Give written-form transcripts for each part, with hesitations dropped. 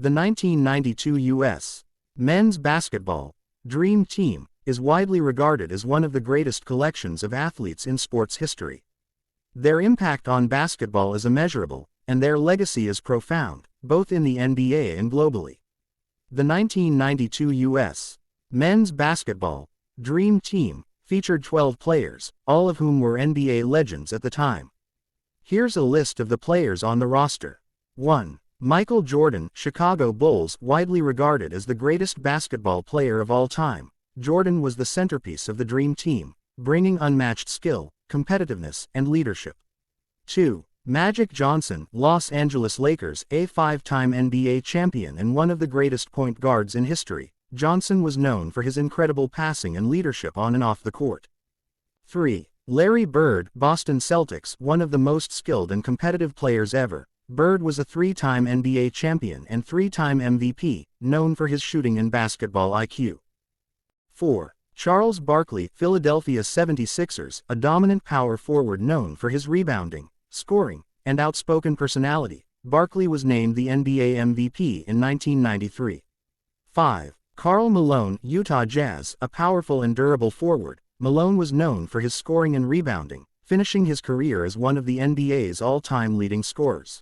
The 1992 U.S. Men's Basketball Dream Team is widely regarded as one of the greatest collections of athletes in sports history. Their impact on basketball is immeasurable, and their legacy is profound, both in the NBA and globally. The 1992 U.S. Men's Basketball Dream Team featured 12 players, all of whom were NBA legends at the time. Here's a list of the players on the roster. 1. Michael Jordan, Chicago Bulls. Widely regarded as the greatest basketball player of all time, Jordan was the centerpiece of the Dream Team, bringing unmatched skill, competitiveness, and leadership. 2. Magic Johnson, Los Angeles Lakers. A five-time NBA champion and one of the greatest point guards in history, Johnson was known for his incredible passing and leadership on and off the court. 3. Larry Bird, Boston Celtics. One of the most skilled and competitive players ever, Bird was a three-time NBA champion and three-time MVP, known for his shooting and basketball IQ. 4. Charles Barkley, Philadelphia 76ers. A dominant power forward known for his rebounding, scoring, and outspoken personality, Barkley was named the NBA MVP in 1993. 5. Karl Malone, Utah Jazz. A powerful and durable forward, Malone was known for his scoring and rebounding, finishing his career as one of the NBA's all-time leading scorers.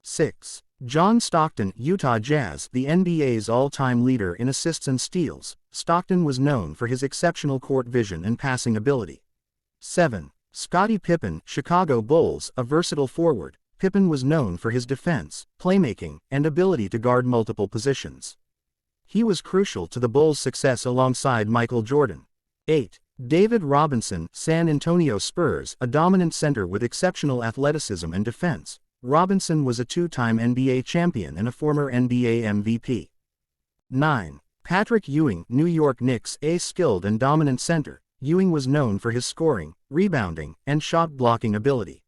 6. John Stockton, Utah Jazz. The NBA's all-time leader in assists and steals, Stockton was known for his exceptional court vision and passing ability. 7. Scottie Pippen, Chicago Bulls. A versatile forward, Pippen was known for his defense, playmaking, and ability to guard multiple positions. He was crucial to the Bulls' success alongside Michael Jordan. 8. David Robinson, San Antonio Spurs. A dominant center with exceptional athleticism and defense, Robinson was a two-time NBA champion and a former NBA MVP. 9. Patrick Ewing, New York Knicks. A skilled and dominant center, Ewing was known for his scoring, rebounding, and shot-blocking ability.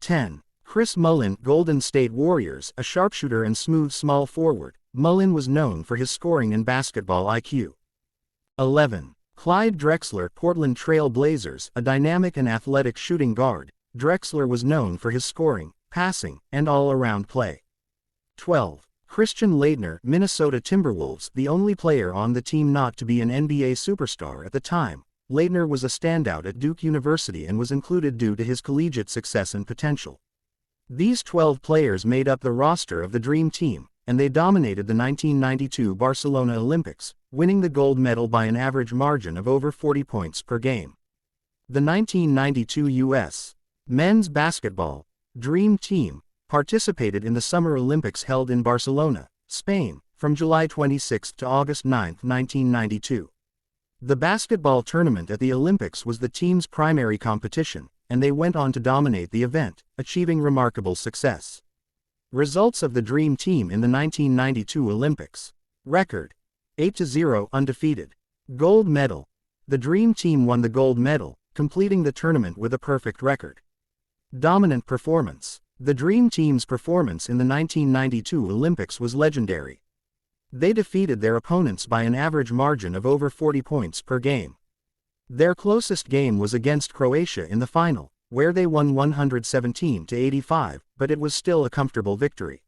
10. Chris Mullin, Golden State Warriors. A sharpshooter and smooth small forward, Mullin was known for his scoring and basketball IQ. 11. Clyde Drexler, Portland Trail Blazers. A dynamic and athletic shooting guard, Drexler was known for his scoring, passing, and all-around play. 12. Christian Laettner, Minnesota Timberwolves. The only player on the team not to be an NBA superstar at the time, Laettner was a standout at Duke University and was included due to his collegiate success and potential. These 12 players made up the roster of the Dream Team, and they dominated the 1992 Barcelona Olympics, winning the gold medal by an average margin of over 40 points per game. The 1992 U.S. Men's Basketball Dream Team participated in the Summer Olympics held in Barcelona, Spain, from July 26 to August 9, 1992. The basketball tournament at the Olympics was the team's primary competition, and they went on to dominate the event, achieving remarkable success. Results of the Dream Team in the 1992 Olympics. Record: 8-0 undefeated. Gold medal. The Dream Team won the gold medal, completing the tournament with a perfect record. Dominant performance. The Dream Team's performance in the 1992 Olympics was legendary. They defeated their opponents by an average margin of over 40 points per game. Their closest game was against Croatia in the final, where they won 117-85, but it was still a comfortable victory.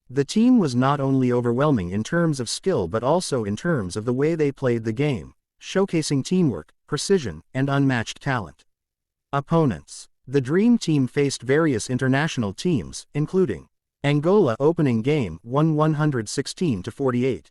The team was not only overwhelming in terms of skill but also in terms of the way they played the game, showcasing teamwork, precision, and unmatched talent. Opponents. The Dream Team faced various international teams, including Angola opening game, won 116-48.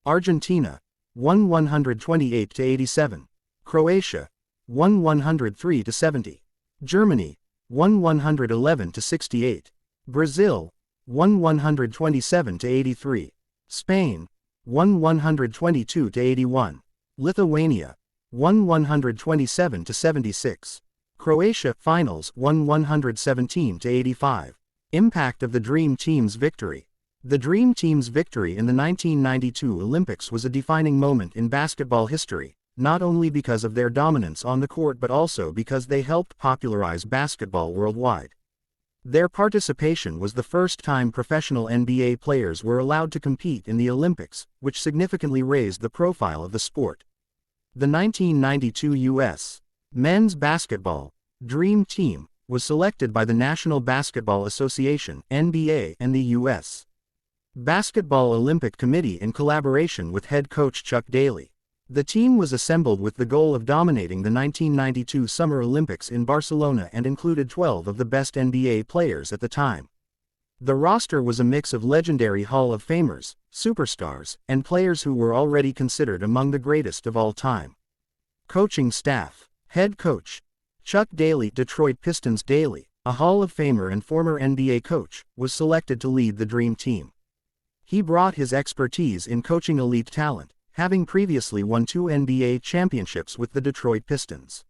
Argentina, won 128-87. Croatia, won 103-70. Germany, won 111-68. Brazil, won 127-83. Spain, won 122-81. Lithuania, won 127-76. Croatia finals, won 117-85. Impact of the Dream Team's victory. The Dream Team's victory in the 1992 Olympics was a defining moment in basketball history, not only because of their dominance on the court but also because they helped popularize basketball worldwide. Their participation was the first time professional NBA players were allowed to compete in the Olympics, which significantly raised the profile of the sport. The 1992 U.S. Men's Basketball Dream Team was selected by the National Basketball Association (NBA) and the U.S. Basketball Olympic Committee in collaboration with head coach Chuck Daly. The team was assembled with the goal of dominating the 1992 Summer Olympics in Barcelona and included 12 of the best NBA players at the time. The roster was a mix of legendary Hall of Famers, superstars, and players who were already considered among the greatest of all time. Coaching staff. Head coach Chuck Daly. Detroit Pistons. Daly, a Hall of Famer and former NBA coach, was selected to lead the Dream Team. He brought his expertise in coaching elite talent, having previously won 2 NBA championships with the Detroit Pistons.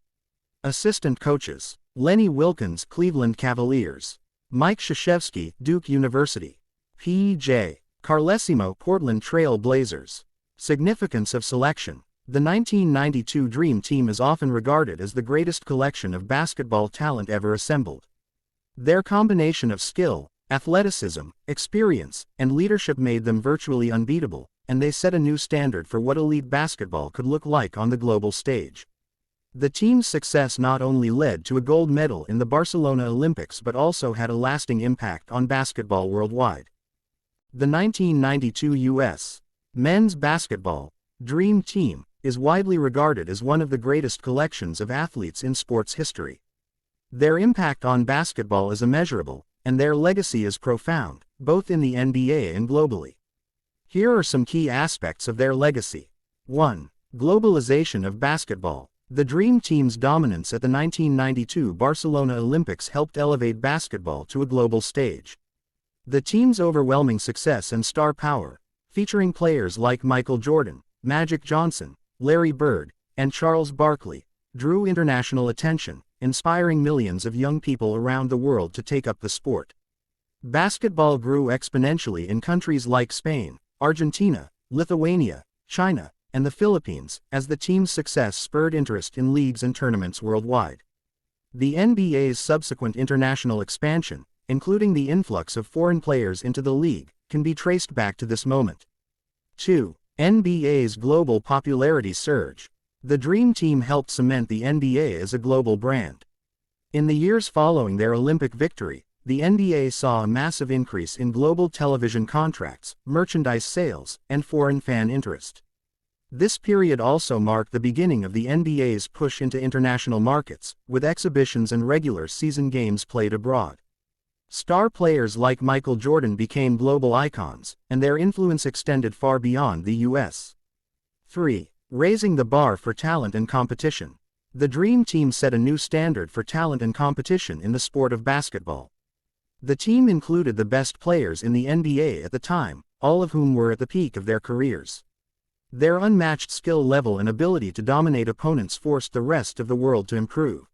Assistant coaches. Lenny Wilkins. Cleveland Cavaliers. Mike Krzyzewski. Duke University. P.J. Carlesimo. Portland Trail Blazers. Significance of selection. The 1992 Dream Team is often regarded as the greatest collection of basketball talent ever assembled. Their combination of skill, athleticism, experience, and leadership made them virtually unbeatable, and they set a new standard for what elite basketball could look like on the global stage. The team's success not only led to a gold medal in the Barcelona Olympics but also had a lasting impact on basketball worldwide. The 1992 U.S. Men's Basketball Dream Team is widely regarded as one of the greatest collections of athletes in sports history. Their impact on basketball is immeasurable, and their legacy is profound, both in the NBA and globally. Here are some key aspects of their legacy. 1. Globalization of basketball. The Dream Team's dominance at the 1992 Barcelona Olympics helped elevate basketball to a global stage. The team's overwhelming success and star power, featuring players like Michael Jordan, Magic Johnson, Larry Bird, and Charles Barkley, drew international attention, inspiring millions of young people around the world to take up the sport. Basketball grew exponentially in countries like Spain, Argentina, Lithuania, China, and the Philippines, as the team's success spurred interest in leagues and tournaments worldwide. The NBA's subsequent international expansion, including the influx of foreign players into the league, can be traced back to this moment. 2. NBA's global popularity surge. The Dream Team helped cement the NBA as a global brand. In the years following their Olympic victory, the NBA saw a massive increase in global television contracts, merchandise sales, and foreign fan interest. This period also marked the beginning of the NBA's push into international markets, with exhibitions and regular season games played abroad. Star players like Michael Jordan became global icons, and their influence extended far beyond the U.S. 3. Raising the bar for talent and competition. The Dream Team set a new standard for talent and competition in the sport of basketball. The team included the best players in the NBA at the time, all of whom were at the peak of their careers. Their unmatched skill level and ability to dominate opponents forced the rest of the world to improve.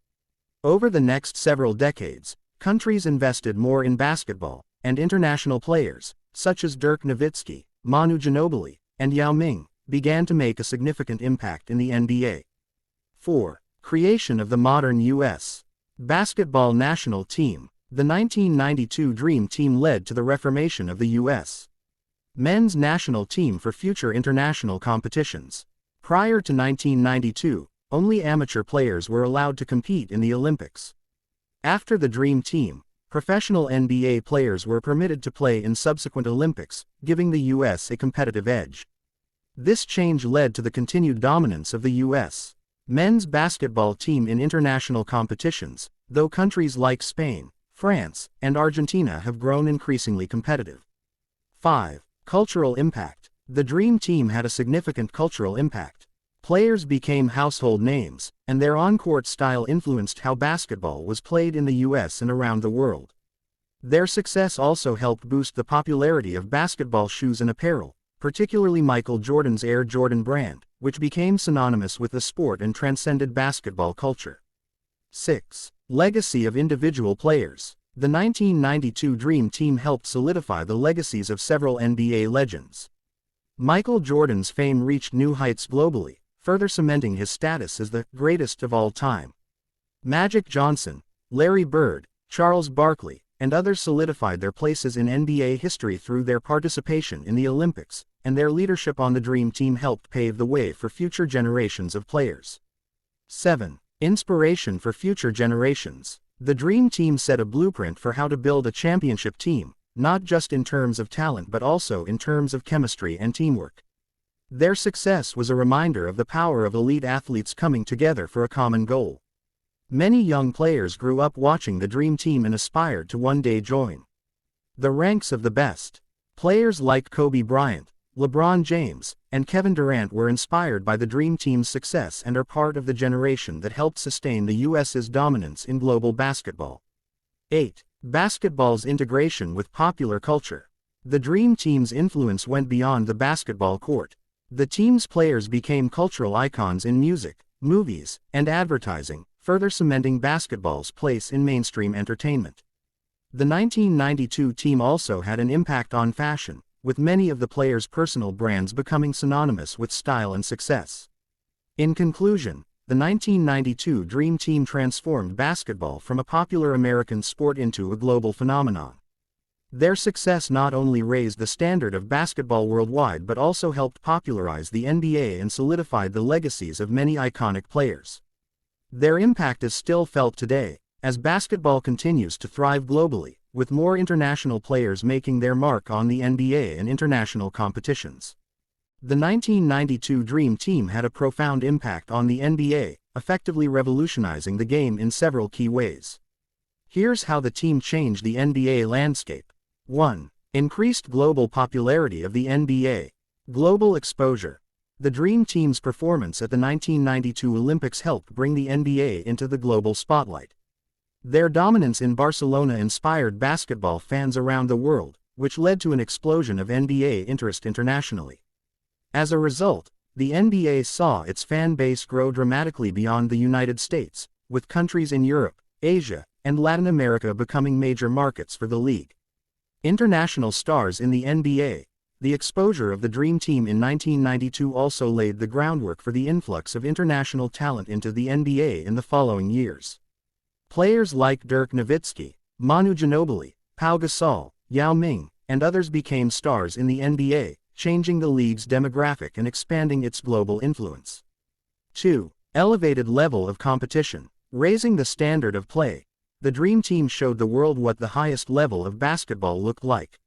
Over the next several decades, countries invested more in basketball, and international players, such as Dirk Nowitzki, Manu Ginobili, and Yao Ming, began to make a significant impact in the NBA. 4. Creation of the modern U.S. basketball national team. The 1992 Dream Team led to the reformation of the U.S. men's national team for future international competitions. Prior to 1992, only amateur players were allowed to compete in the Olympics. After the Dream Team, professional NBA players were permitted to play in subsequent Olympics, giving the U.S. a competitive edge. This change led to the continued dominance of the U.S. men's basketball team in international competitions, though countries like Spain, France, and Argentina have grown increasingly competitive. 5. Cultural impact. The Dream Team had a significant cultural impact. Players became household names, and their on-court style influenced how basketball was played in the U.S. and around the world. Their success also helped boost the popularity of basketball shoes and apparel, particularly Michael Jordan's Air Jordan brand, which became synonymous with the sport and transcended basketball culture. 6. Legacy of individual players. The 1992 Dream Team helped solidify the legacies of several NBA legends. Michael Jordan's fame reached new heights globally, further cementing his status as the greatest of all time. Magic Johnson, Larry Bird, Charles Barkley, and others solidified their places in NBA history through their participation in the Olympics, and their leadership on the Dream Team helped pave the way for future generations of players. 7. Inspiration for future generations. The Dream Team set a blueprint for how to build a championship team, not just in terms of talent but also in terms of chemistry and teamwork. Their success was a reminder of the power of elite athletes coming together for a common goal. Many young players grew up watching the Dream Team and aspired to one day join the ranks of the best. Players like Kobe Bryant, LeBron James, and Kevin Durant were inspired by the Dream Team's success and are part of the generation that helped sustain the U.S.'s dominance in global basketball. 8. Basketball's integration with popular culture. The Dream Team's influence went beyond the basketball court. The team's players became cultural icons in music, movies, and advertising, further cementing basketball's place in mainstream entertainment. The 1992 team also had an impact on fashion, with many of the players' personal brands becoming synonymous with style and success. In conclusion, the 1992 Dream Team transformed basketball from a popular American sport into a global phenomenon. Their success not only raised the standard of basketball worldwide but also helped popularize the NBA and solidified the legacies of many iconic players. Their impact is still felt today, as basketball continues to thrive globally, with more international players making their mark on the NBA and international competitions. The 1992 Dream Team had a profound impact on the NBA, effectively revolutionizing the game in several key ways. Here's how the team changed the NBA landscape. 1. Increased global popularity of the NBA. Global exposure. The Dream Team's performance at the 1992 Olympics helped bring the NBA into the global spotlight. Their dominance in Barcelona inspired basketball fans around the world, which led to an explosion of NBA interest internationally. As a result, the NBA saw its fan base grow dramatically beyond the United States, with countries in Europe, Asia, and Latin America becoming major markets for the league. International stars in the NBA. The exposure of the Dream Team in 1992 also laid the groundwork for the influx of international talent into the NBA in the following years. Players like Dirk Nowitzki, Manu Ginobili, Pau Gasol, Yao Ming, and others became stars in the NBA, changing the league's demographic and expanding its global influence. 2. Elevated level of competition. Raising the standard of play. The Dream Team showed the world what the highest level of basketball looked like.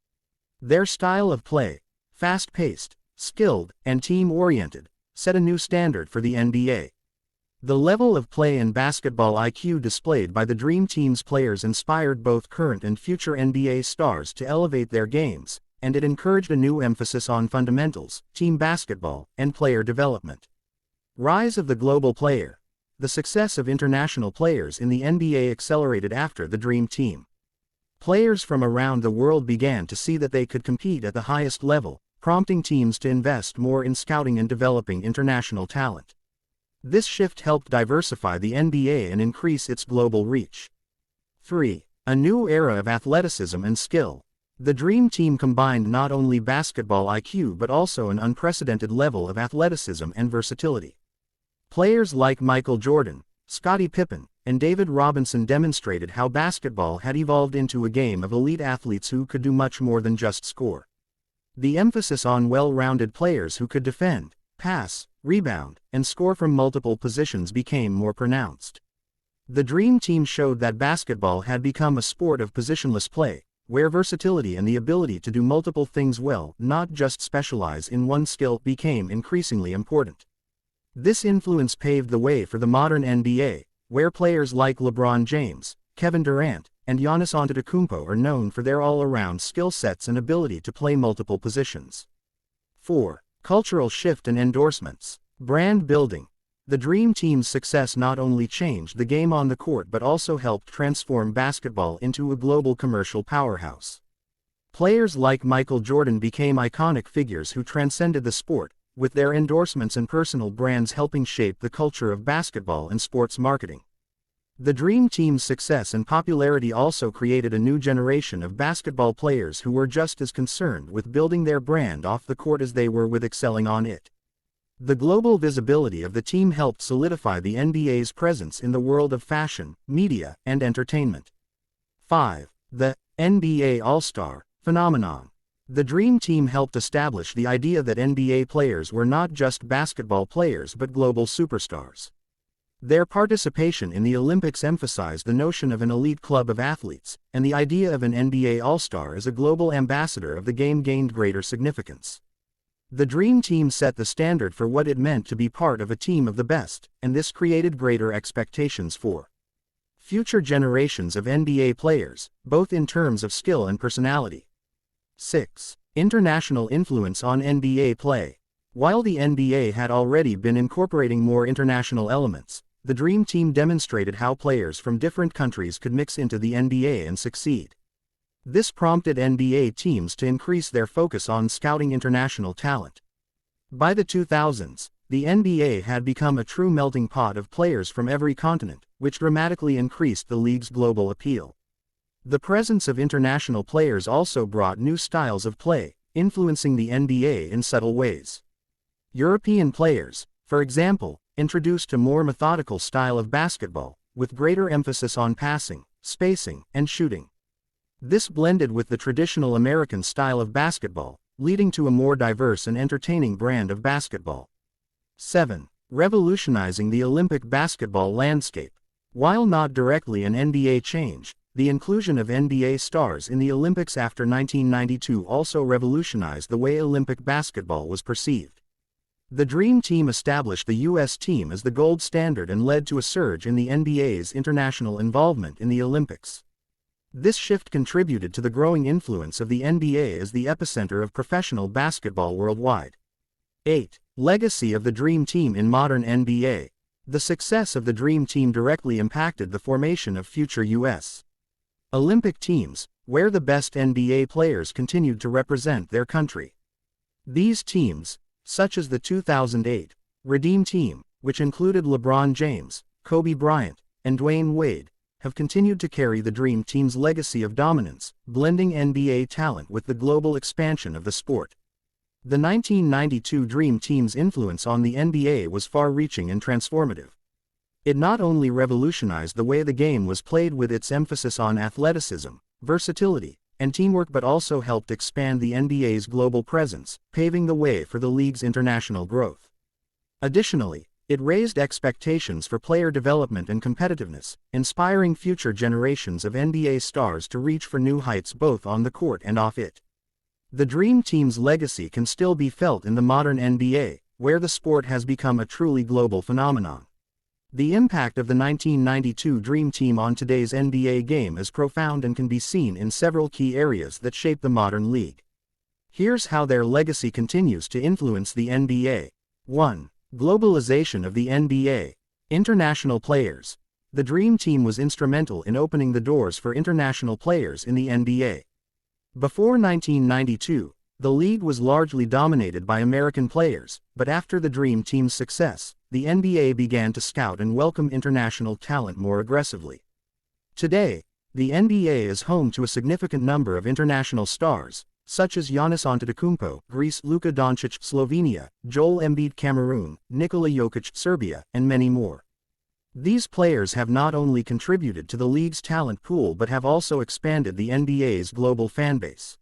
Their style of play, fast-paced, skilled, and team-oriented, set a new standard for the NBA. The level of play and basketball IQ displayed by the Dream Team's players inspired both current and future NBA stars to elevate their games, and it encouraged a new emphasis on fundamentals, team basketball, and player development. Rise of the global player. The success of international players in the NBA accelerated after the Dream Team. Players from around the world began to see that they could compete at the highest level, prompting teams to invest more in scouting and developing international talent. This shift helped diversify the NBA and increase its global reach. 3. A new era of athleticism and skill. The Dream Team combined not only basketball IQ but also an unprecedented level of athleticism and versatility. Players like Michael Jordan, Scottie Pippen, and David Robinson demonstrated how basketball had evolved into a game of elite athletes who could do much more than just score. The emphasis on well-rounded players who could defend, pass, rebound, and score from multiple positions became more pronounced. The Dream Team showed that basketball had become a sport of positionless play, where versatility and the ability to do multiple things well, not just specialize in one skill, became increasingly important. This influence paved the way for the modern NBA, where players like LeBron James, Kevin Durant, and Giannis Antetokounmpo are known for their all-around skill sets and ability to play multiple positions. 4. Cultural shift and endorsements. Brand building. The Dream Team's success not only changed the game on the court but also helped transform basketball into a global commercial powerhouse. Players like Michael Jordan became iconic figures who transcended the sport, with their endorsements and personal brands helping shape the culture of basketball and sports marketing. The Dream Team's success and popularity also created a new generation of basketball players who were just as concerned with building their brand off the court as they were with excelling on it. The global visibility of the team helped solidify the NBA's presence in the world of fashion, media, and entertainment. 5. The NBA All-Star phenomenon. The Dream Team helped establish the idea that NBA players were not just basketball players but global superstars. Their participation in the Olympics emphasized the notion of an elite club of athletes, and the idea of an NBA All-Star as a global ambassador of the game gained greater significance. The Dream Team set the standard for what it meant to be part of a team of the best, and this created greater expectations for future generations of NBA players, both in terms of skill and personality. 6. International influence on NBA play. While the NBA had already been incorporating more international elements, the Dream Team demonstrated how players from different countries could mix into the NBA and succeed. This prompted NBA teams to increase their focus on scouting international talent. By the 2000s, the NBA had become a true melting pot of players from every continent, which dramatically increased the league's global appeal. The presence of international players also brought new styles of play, influencing the NBA in subtle ways. European players, for example, introduced a more methodical style of basketball, with greater emphasis on passing, spacing, and shooting. This blended with the traditional American style of basketball, leading to a more diverse and entertaining brand of basketball. 7. Revolutionizing the Olympic basketball landscape. While not directly an NBA change, the inclusion of NBA stars in the Olympics after 1992 also revolutionized the way Olympic basketball was perceived. The Dream Team established the U.S. team as the gold standard and led to a surge in the NBA's international involvement in the Olympics. This shift contributed to the growing influence of the NBA as the epicenter of professional basketball worldwide. 8. Legacy of the Dream Team in modern NBA. The success of the Dream Team directly impacted the formation of future U.S. Olympic teams, where the best NBA players continued to represent their country. These teams, such as the 2008 Redeem Team, which included LeBron James, Kobe Bryant, and Dwayne Wade, have continued to carry the Dream Team's legacy of dominance, blending NBA talent with the global expansion of the sport. The 1992 Dream Team's influence on the NBA was far-reaching and transformative. It not only revolutionized the way the game was played with its emphasis on athleticism, versatility, and teamwork, but also helped expand the NBA's global presence, paving the way for the league's international growth. Additionally, it raised expectations for player development and competitiveness, inspiring future generations of NBA stars to reach for new heights both on the court and off it. The Dream Team's legacy can still be felt in the modern NBA, where the sport has become a truly global phenomenon. The impact of the 1992 Dream Team on today's NBA game is profound and can be seen in several key areas that shape the modern league. Here's how their legacy continues to influence the NBA. 1. Globalization of the NBA. International players. The Dream Team was instrumental in opening the doors for international players in the NBA. Before 1992, the league was largely dominated by American players, but after the Dream Team's success, the NBA began to scout and welcome international talent more aggressively. Today, the NBA is home to a significant number of international stars, such as Giannis Antetokounmpo, Greece, Luka Doncic, Slovenia, Joel Embiid, Cameroon, Nikola Jokic, Serbia, and many more. These players have not only contributed to the league's talent pool but have also expanded the NBA's global fanbase.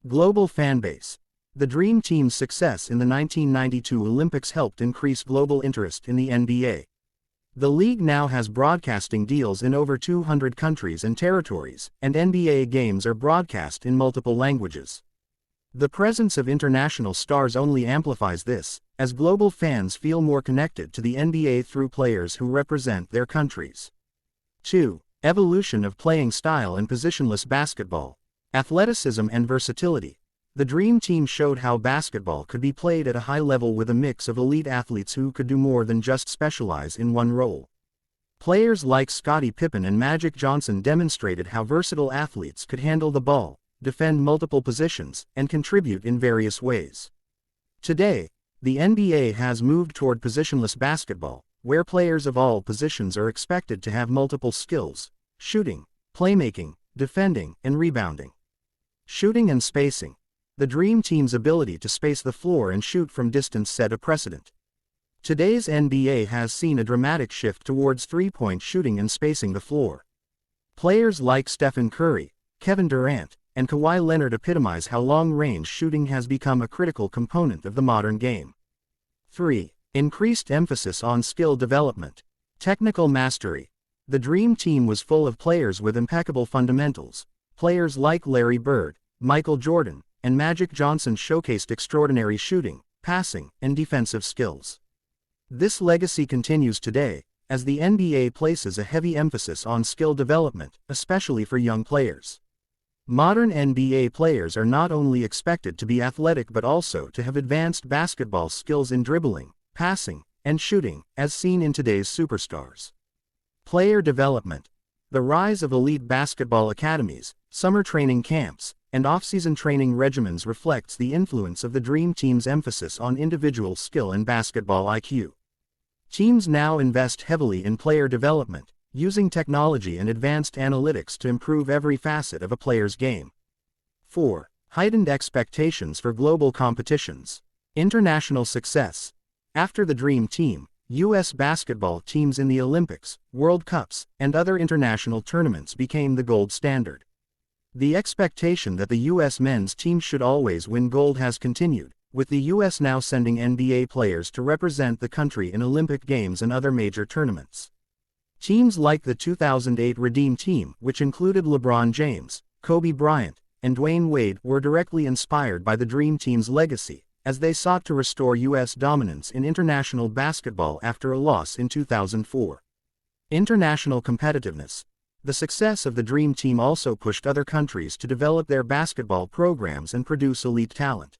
Global fanbase. The Dream Team's success in the 1992 Olympics helped increase global interest in the NBA. The league now has broadcasting deals in over 200 countries and territories, and NBA games are broadcast in multiple languages. The presence of international stars only amplifies this, as global fans feel more connected to the NBA through players who represent their countries. 2. Evolution of playing style and positionless basketball. Athleticism and versatility. The Dream Team showed how basketball could be played at a high level with a mix of elite athletes who could do more than just specialize in one role. Players like Scottie Pippen and Magic Johnson demonstrated how versatile athletes could handle the ball, defend multiple positions, and contribute in various ways. Today, the NBA has moved toward positionless basketball, where players of all positions are expected to have multiple skills: shooting, playmaking, defending, and rebounding. Shooting and spacing. The Dream Team's ability to space the floor and shoot from distance set a precedent. Today's NBA has seen a dramatic shift towards three-point shooting and spacing the floor. Players like Stephen Curry, Kevin Durant, and Kawhi Leonard epitomize how long-range shooting has become a critical component of the modern game. 3. Increased emphasis on skill development. Technical mastery. The Dream Team was full of players with impeccable fundamentals. Players like Larry Bird, Michael Jordan, and Magic Johnson showcased extraordinary shooting, passing, and defensive skills. This legacy continues today, as the NBA places a heavy emphasis on skill development, especially for young players. Modern NBA players are not only expected to be athletic but also to have advanced basketball skills in dribbling, passing, and shooting, as seen in today's superstars. Player development. The rise of elite basketball academies, summer training camps, and off-season training regimens reflects the influence of the Dream Team's emphasis on individual skill and basketball IQ. Teams now invest heavily in player development, using technology and advanced analytics to improve every facet of a player's game. 4. Heightened expectations for global competitions. International success. After the Dream Team, U.S. basketball teams in the Olympics, World Cups, and other international tournaments became the gold standard. The expectation that the U.S. men's team should always win gold has continued, with the U.S. now sending NBA players to represent the country in Olympic Games and other major tournaments. Teams like the 2008 Redeem Team, which included LeBron James, Kobe Bryant, and Dwayne Wade, were directly inspired by the Dream Team's legacy, as they sought to restore U.S. dominance in international basketball after a loss in 2004. International competitiveness. The success of the Dream Team also pushed other countries to develop their basketball programs and produce elite talent.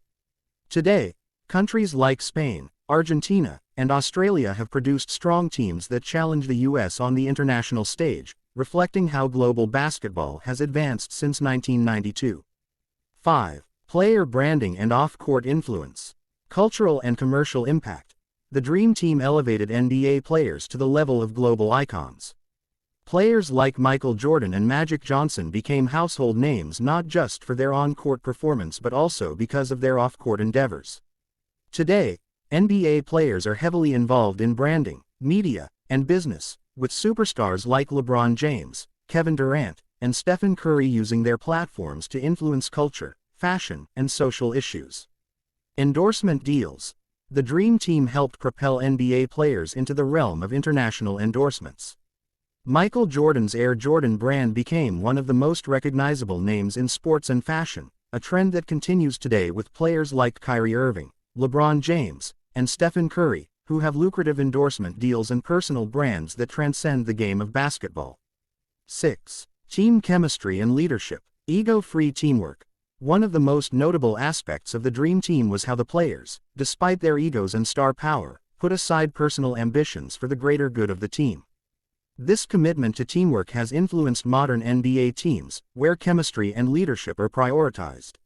Today, countries like Spain, Argentina, and Australia have produced strong teams that challenge the U.S. on the international stage, reflecting how global basketball has advanced since 1992. 5. Player branding and off-court influence. Cultural and commercial impact. The Dream Team elevated NBA players to the level of global icons. Players like Michael Jordan and Magic Johnson became household names not just for their on-court performance but also because of their off-court endeavors. Today, NBA players are heavily involved in branding, media, and business, with superstars like LeBron James, Kevin Durant, and Stephen Curry using their platforms to influence culture, fashion, and social issues. Endorsement deals. The Dream Team helped propel NBA players into the realm of international endorsements. Michael Jordan's Air Jordan brand became one of the most recognizable names in sports and fashion, a trend that continues today with players like Kyrie Irving, LeBron James, and Stephen Curry, who have lucrative endorsement deals and personal brands that transcend the game of basketball. 6. Team chemistry and leadership. Ego-free teamwork. One of the most notable aspects of the Dream Team was how the players, despite their egos and star power, put aside personal ambitions for the greater good of the team. This commitment to teamwork has influenced modern NBA teams, where chemistry and leadership are prioritized.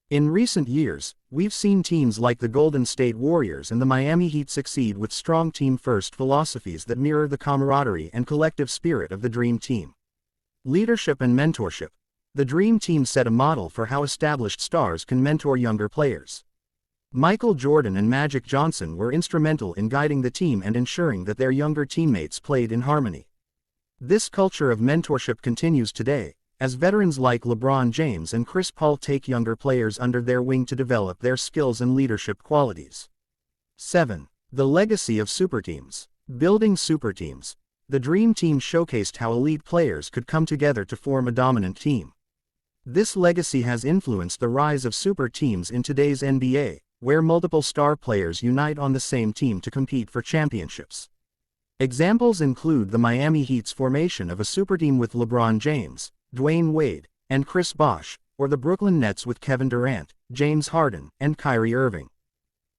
In recent years, we've seen teams like the Golden State Warriors and the Miami Heat succeed with strong team-first philosophies that mirror the camaraderie and collective spirit of the Dream Team. Leadership and mentorship. The Dream Team set a model for how established stars can mentor younger players. Michael Jordan and Magic Johnson were instrumental in guiding the team and ensuring that their younger teammates played in harmony. This culture of mentorship continues today, as veterans like LeBron James and Chris Paul take younger players under their wing to develop their skills and leadership qualities. 7. The legacy of superteams. Building superteams. The Dream Team showcased how elite players could come together to form a dominant team. This legacy has influenced the rise of super teams in today's NBA, where multiple star players unite on the same team to compete for championships. Examples include the Miami Heat's formation of a superteam with LeBron James, Dwayne Wade, and Chris Bosh, or the Brooklyn Nets with Kevin Durant, James Harden, and Kyrie Irving.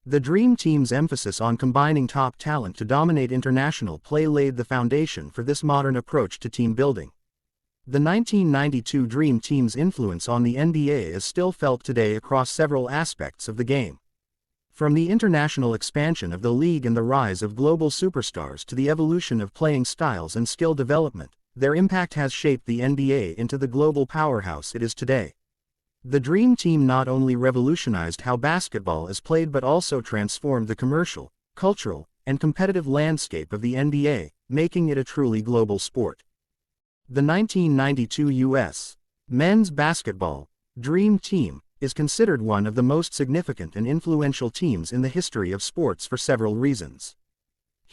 The Dream Team's emphasis on combining top talent to dominate international play laid the foundation for this modern approach to team building. The 1992 Dream Team's influence on the NBA is still felt today across several aspects of the game. From the international expansion of the league and the rise of global superstars to the evolution of playing styles and skill development, their impact has shaped the NBA into the global powerhouse it is today. The Dream Team not only revolutionized how basketball is played but also transformed the commercial, cultural, and competitive landscape of the NBA, making it a truly global sport. The 1992 U.S. Men's Basketball Dream Team is considered one of the most significant and influential teams in the history of sports for several reasons.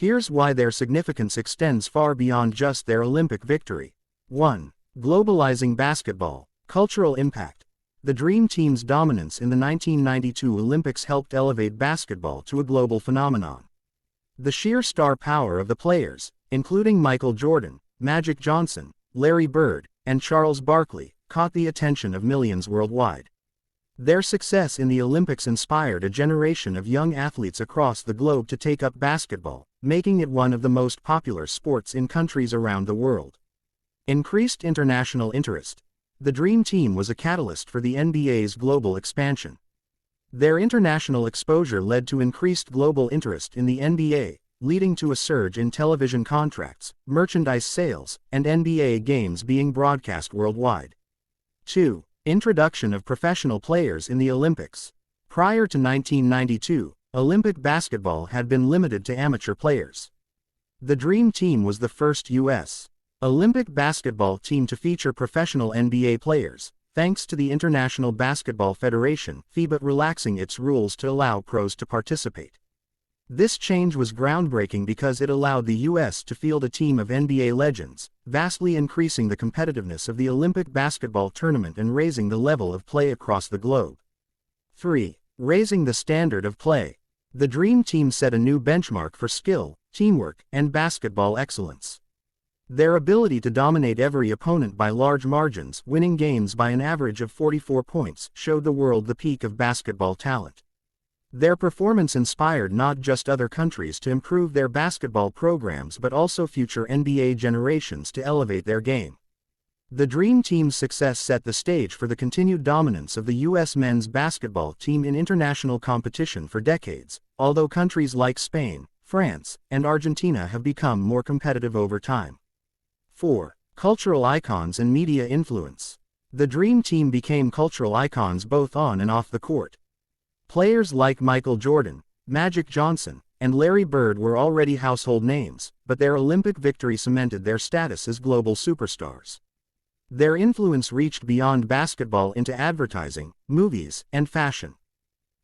Here's why their significance extends far beyond just their Olympic victory. 1. Globalizing basketball. Cultural impact. The Dream Team's dominance in the 1992 Olympics helped elevate basketball to a global phenomenon. The sheer star power of the players, including Michael Jordan, Magic Johnson, Larry Bird, and Charles Barkley, caught the attention of millions worldwide. Their success in the Olympics inspired a generation of young athletes across the globe to take up basketball, making it one of the most popular sports in countries around the world. Increased international interest. The Dream Team was a catalyst for the NBA's global expansion. Their international exposure led to increased global interest in the NBA, leading to a surge in television contracts, merchandise sales, and NBA games being broadcast worldwide. 2. Introduction of professional players in the Olympics. Prior to 1992, Olympic basketball had been limited to amateur players. The Dream Team was the first U.S. Olympic basketball team to feature professional NBA players, thanks to the International Basketball Federation (FIBA) relaxing its rules to allow pros to participate. This change was groundbreaking because it allowed the U.S. to field a team of NBA legends, vastly increasing the competitiveness of the Olympic basketball tournament and raising the level of play across the globe. 3. Raising the standard of play. The Dream Team set a new benchmark for skill, teamwork, and basketball excellence. Their ability to dominate every opponent by large margins, winning games by an average of 44 points, showed the world the peak of basketball talent. Their performance inspired not just other countries to improve their basketball programs but also future NBA generations to elevate their game. The Dream Team's success set the stage for the continued dominance of the U.S. men's basketball team in international competition for decades, although countries like Spain, France, and Argentina have become more competitive over time. 4. Cultural icons and media influence. The Dream Team became cultural icons both on and off the court. Players like Michael Jordan, Magic Johnson, and Larry Bird were already household names, but their Olympic victory cemented their status as global superstars. Their influence reached beyond basketball into advertising, movies, and fashion.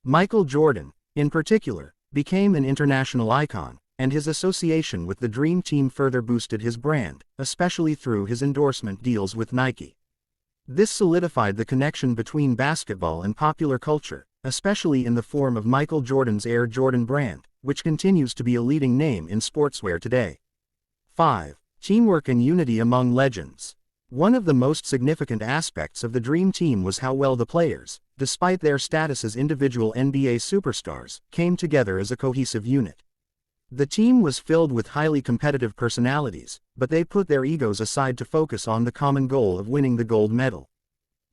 Michael Jordan, in particular, became an international icon, and his association with the Dream Team further boosted his brand, especially through his endorsement deals with Nike. This solidified the connection between basketball and popular culture, especially in the form of Michael Jordan's Air Jordan brand, which continues to be a leading name in sportswear today. 5. Teamwork and unity among legends. One of the most significant aspects of the Dream Team was how well the players, despite their status as individual NBA superstars, came together as a cohesive unit. The team was filled with highly competitive personalities, but they put their egos aside to focus on the common goal of winning the gold medal.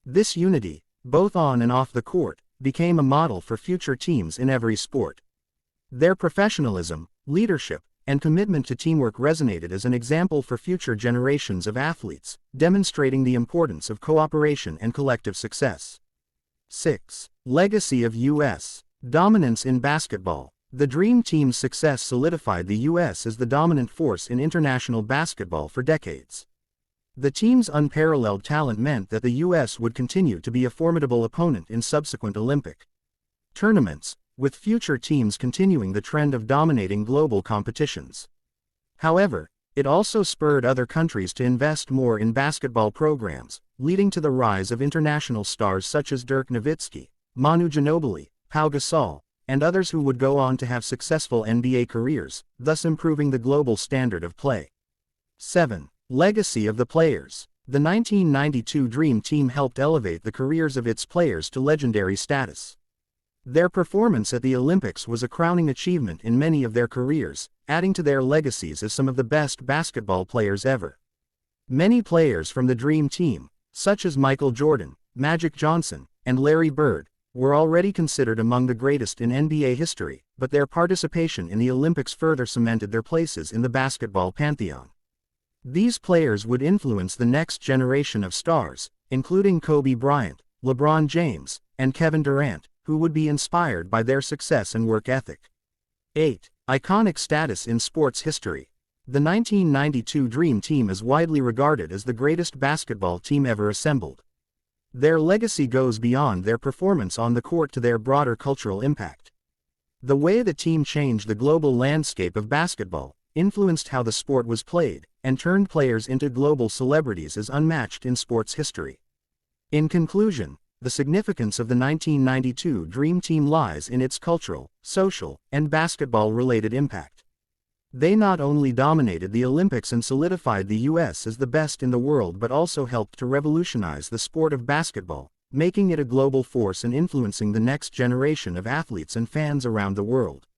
This unity, both on and off the court, became a model for future teams in every sport. Their professionalism, leadership, and commitment to teamwork resonated as an example for future generations of athletes, demonstrating the importance of cooperation and collective success. 6. Legacy of U.S. dominance in basketball. The Dream Team's success solidified the U.S. as the dominant force in international basketball for decades. The team's unparalleled talent meant that the U.S. would continue to be a formidable opponent in subsequent Olympic tournaments, with future teams continuing the trend of dominating global competitions. However, it also spurred other countries to invest more in basketball programs, leading to the rise of international stars such as Dirk Nowitzki, Manu Ginobili, Pau Gasol, and others who would go on to have successful NBA careers, thus improving the global standard of play. 7. Legacy of the players. The 1992 Dream Team helped elevate the careers of its players to legendary status. Their performance at the Olympics was a crowning achievement in many of their careers, adding to their legacies as some of the best basketball players ever. Many players from the Dream Team, such as Michael Jordan, Magic Johnson, and Larry Bird, were already considered among the greatest in NBA history, but their participation in the Olympics further cemented their places in the basketball pantheon. These players would influence the next generation of stars, including Kobe Bryant, LeBron James, and Kevin Durant, who would be inspired by their success and work ethic. 8. Iconic status in sports history. The 1992 Dream Team is widely regarded as the greatest basketball team ever assembled. Their legacy goes beyond their performance on the court to their broader cultural impact. The way the team changed the global landscape of basketball, influenced how the sport was played, and turned players into global celebrities is unmatched in sports history. In conclusion, the significance of the 1992 Dream Team lies in its cultural, social, and basketball-related impact. They not only dominated the Olympics and solidified the U.S. as the best in the world but also helped to revolutionize the sport of basketball, making it a global force and influencing the next generation of athletes and fans around the world.